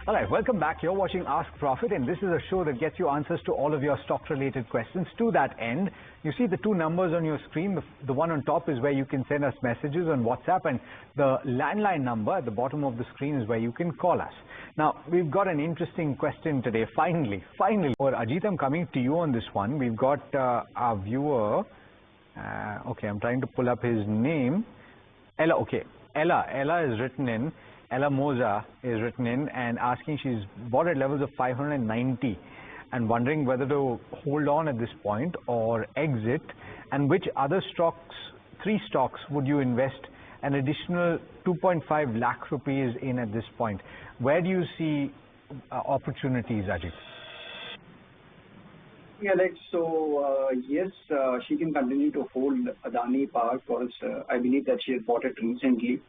All right, welcome back. You're watching Ask Profit, and this is a show that gets you answers to all of your stock-related questions. To that end, you see the two numbers on your screen. The one on top is where you can send us messages on WhatsApp, and the landline number at the bottom of the screen is where you can call us. Now, we've got an interesting question today. Finally. For Ajit, I'm coming to you on this one. We've got our viewer. Okay, I'm trying to pull up his name. Ella, okay. Ella is written in. Ella Moza is written in and asking, she's bought at levels of 590 and wondering whether to hold on at this point or exit, and which other stocks, 3 stocks, would you invest an additional 2.5 lakh rupees in at this point? Where do you see opportunities, Ajit? Yeah, yes, she can continue to hold Adani Power because I believe that she has bought it recently,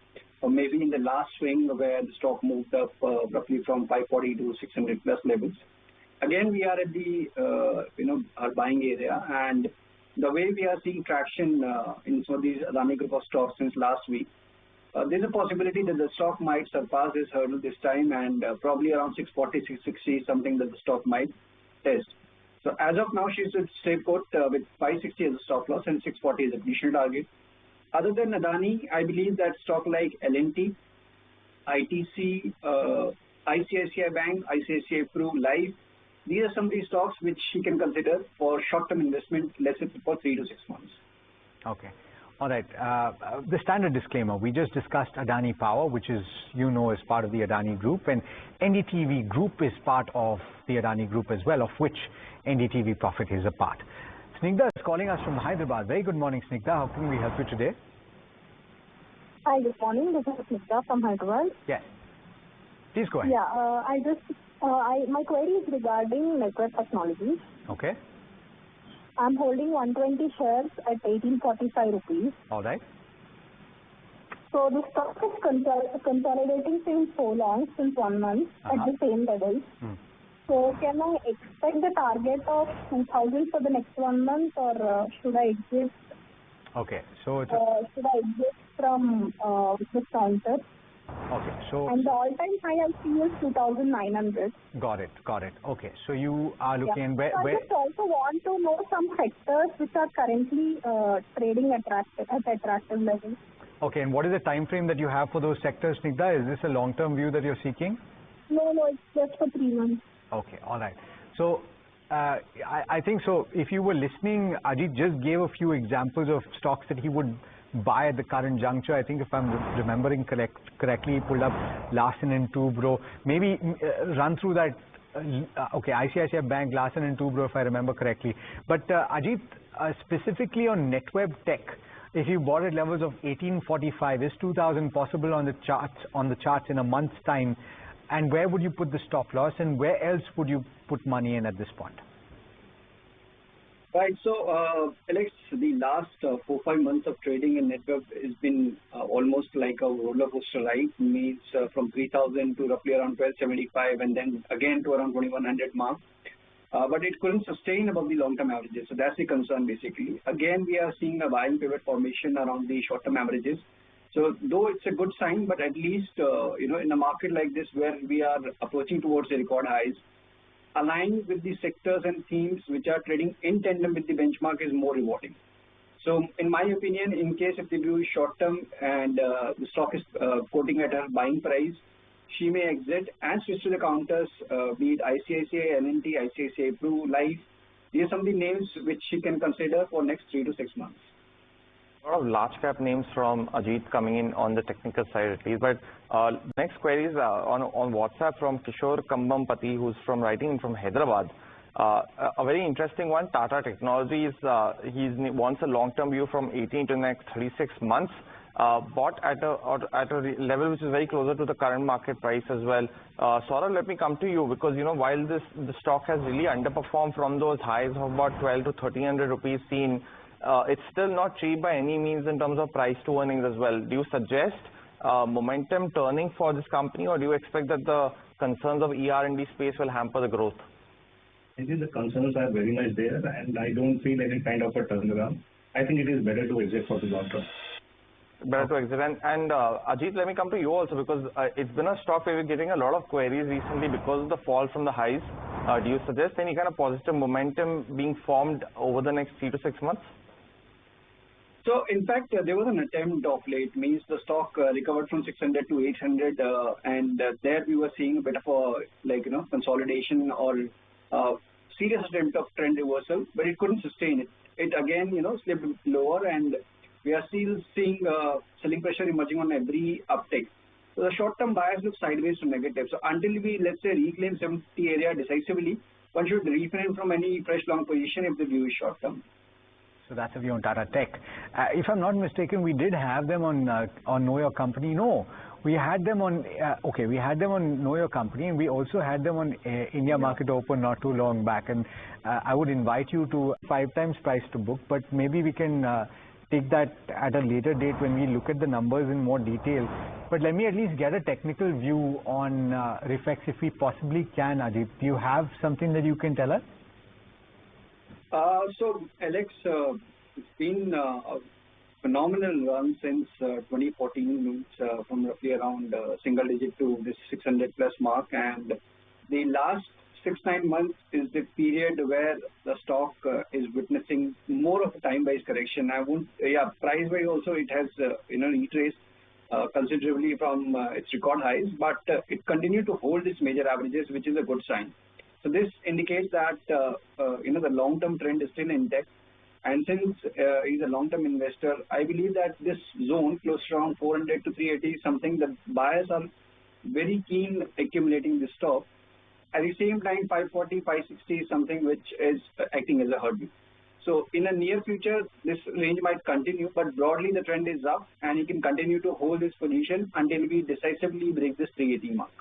or maybe in the last swing where the stock moved up roughly from 540 to 600 plus levels. Again, we are at the our buying area, and the way we are seeing traction in some of these Adani group of stocks since last week, there's a possibility that the stock might surpass this hurdle this time, and probably around 640, 660 is something that the stock might test. So as of now, she should stay put with 560 as a stop loss and 640 as a additional target. Other than Adani, I believe that stock like L&T, ITC, ICICI Bank, ICICI Pru, Life, these are some of these stocks which she can consider for short-term investment, let's say for 3 to 6 months. Okay. All right. The standard disclaimer, we just discussed Adani Power, which is, is part of the Adani Group, and NDTV Group is part of the Adani Group as well, of which NDTV Profit is a part. Snigdha is calling us from Hyderabad. Very good morning, Snigdha. How can we help you today? Hi, good morning. This is Mishra from Hyderabad. Yes. Please go ahead. Yeah, my query is regarding Network Technologies. Okay. I'm holding 120 shares at 1845 rupees. All right. So the stock is consolidating since so long, since 1 month, at the same level. So can I expect the target of 2,000 for the next 1 month, or should I exit? Okay, so it's should I exit from the counter? Okay, so and the all-time high I see is 2,900. Got it. Okay, so you are looking where? I just also want to know some sectors which are currently trading at attractive levels. Okay, and what is the time frame that you have for those sectors, Snigdha? Is this a long-term view that you're seeking? No, it's just for 3 months. Okay, all right. So I think so. If you were listening, Ajit just gave a few examples of stocks that he would buy at the current juncture. I think if I'm remembering correctly, he pulled up Larsen & Toubro. Maybe run through that. Okay, ICICI Bank, Larsen & Toubro, if I remember correctly. But Ajit, specifically on Netweb Tech, if you bought at levels of 1845, is 2,000 possible on the charts in a month's time? And where would you put the stop loss, and where else would you put money in at this point? Right. So, Alex, the last 4-5 months of trading in Network has been almost like a roller coaster ride. Means from 3,000 to roughly around 1,275, and then again to around 2,100 mark. But it couldn't sustain above the long-term averages. So that's the concern, basically. Again, we are seeing a buying pivot formation around the short-term averages. So though it's a good sign, but at least, in a market like this where we are approaching towards the record highs, aligning with the sectors and themes which are trading in tandem with the benchmark is more rewarding. So in my opinion, in case if they do short term and the stock is quoting at a buying price, she may exit and switch to the counters, be it ICICI, L&T, ICICI Pru, Life. These are some of the names which she can consider for next 3 to 6 months. A lot of large cap names from Ajit coming in on the technical side at least. But next query is on WhatsApp from Kishore Kambampati, who's writing from Hyderabad. A very interesting one. Tata Technologies. He wants a long-term view from 18 to the next 36 months. Bought at a level which is very closer to the current market price as well. Saurabh, let me come to you because while the stock has really underperformed from those highs of about 12 to 1,300 rupees seen. It's still not cheap by any means in terms of price to earnings as well. Do you suggest momentum turning for this company, or do you expect that the concerns of ER&D space will hamper the growth? I think the concerns are very much there, and I don't feel any kind of a turnaround. I think it is better to exit for the long term. better to exit. And Ajit, let me come to you also, because it's been a stock where we're getting a lot of queries recently because of the fall from the highs. Do you suggest any kind of positive momentum being formed over the next 3 to 6 months? So, in fact, there was an attempt of late, means the stock recovered from 600 to 800, and there we were seeing a bit of a, consolidation or serious attempt of trend reversal, but it couldn't sustain it. It again, slipped lower, and we are still seeing selling pressure emerging on every uptick. So, the short-term bias looks sideways to negative. So, until we, let's say, reclaim 70 area decisively, one should refrain from any fresh long position if the view is short-term. So that's a view on Tata Tech. If I'm not mistaken, we did have them on Know Your Company. No, we had them on, we had them on Know Your Company, and we also had them on India Market Open not too long back. And I would invite you to 5 times price to book, but maybe we can take that at a later date when we look at the numbers in more detail. But let me at least get a technical view on Reflex if we possibly can, Ajit. Do you have something that you can tell us? So, Alex, it's been a phenomenal run since 2014, from roughly around single digit to this 600 plus mark, and the last 6-9 months is the period where the stock is witnessing more of a time-wise correction. Price-wise also it has retraced considerably from its record highs, but it continued to hold its major averages, which is a good sign. So this indicates that the long-term trend is still intact, and since he's a long-term investor, I believe that this zone close to around 400 to 380 is something that buyers are very keen accumulating this stock. At the same time, 540, 560 is something which is acting as a hurdle. So in the near future, this range might continue, but broadly the trend is up, and he can continue to hold this position until we decisively break this 380 mark.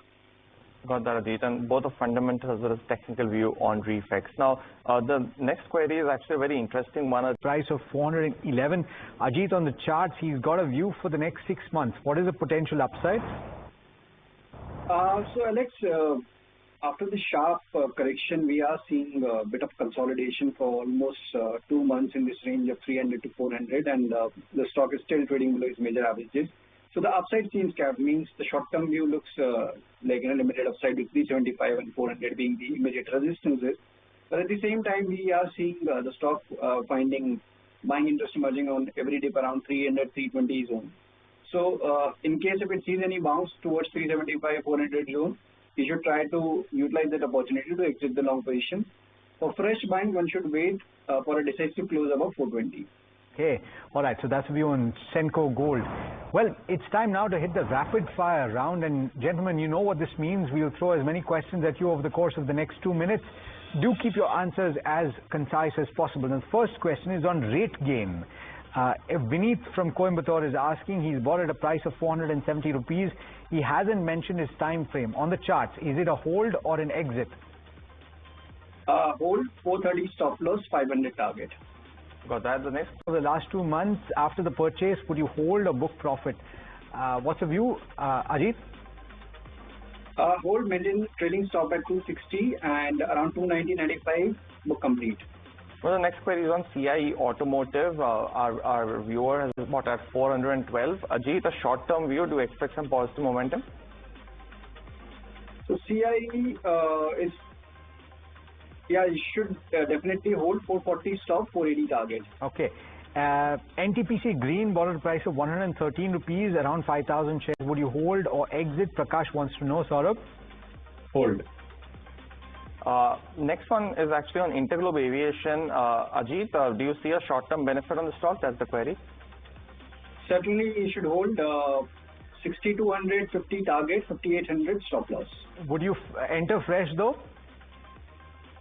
Got that, Ajit, and both a fundamental as well as technical view on Reflex. Now, the next query is actually a very interesting one. A price of 411. Ajit, on the charts, he's got a view for the next 6 months. What is the potential upside? So, Alex, after the sharp correction, we are seeing a bit of consolidation for almost 2 months in this range of 300 to 400, and the stock is still trading below its major averages. So the upside seems capped, means the short-term view looks like a limited upside with 375 and 400 being the immediate resistances. But at the same time, we are seeing the stock finding buying interest emerging on every dip around 300, 320 zone. So in case if it sees any bounce towards 375, 400 zone, you should try to utilize that opportunity to exit the long position. For fresh buying, one should wait for a decisive close above 420. Okay, all right, so that's a view on Senco Gold. Well, it's time now to hit the rapid fire round, and gentlemen, you know what this means. We'll throw as many questions at you over the course of the next 2 minutes. Do keep your answers as concise as possible. And the first question is on rate gain. Vineet from Coimbatore is asking, he's bought at a price of 470 rupees. He hasn't mentioned his time frame. On the charts, is it a hold or an exit? Hold, 430 stop loss, 500 target. Got that. The next. For the last 2 months after the purchase, would you hold or book profit? What's the view, Ajit? Hold, maintain trailing stop at 260 and around 290.95, book complete. Well, the next query is on CIE Automotive. Our viewer has bought at 412. Ajit, a short-term view, do you expect some positive momentum? So CIE is, it should definitely hold 440 stop, 480 target. Okay. NTPC Green bought at a price of 113 rupees, around 5,000 shares. Would you hold or exit? Prakash wants to know, Saurabh. Hold. Next one is actually on Interglobe Aviation. Ajit, do you see a short-term benefit on the stock? That's the query. Certainly, you should hold 6,200, 50 target, 5,800 stop loss. Would you enter fresh though?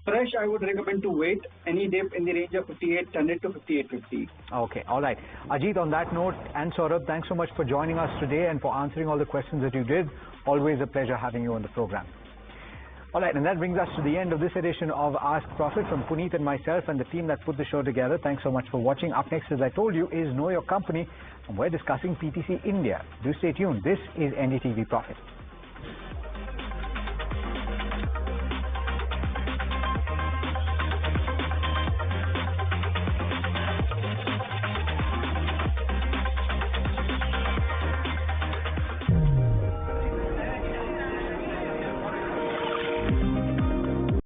Fresh, I would recommend to wait any dip in the range of 5,800 to 5,850. Okay, all right. Ajit, on that note, and Saurabh, thanks so much for joining us today and for answering all the questions that you did. Always a pleasure having you on the program. All right, and that brings us to the end of this edition of Ask Profit from Puneet and myself and the team that put the show together. Thanks so much for watching. Up next, as I told you, is Know Your Company, and we're discussing PTC India. Do stay tuned. This is NDTV Profit.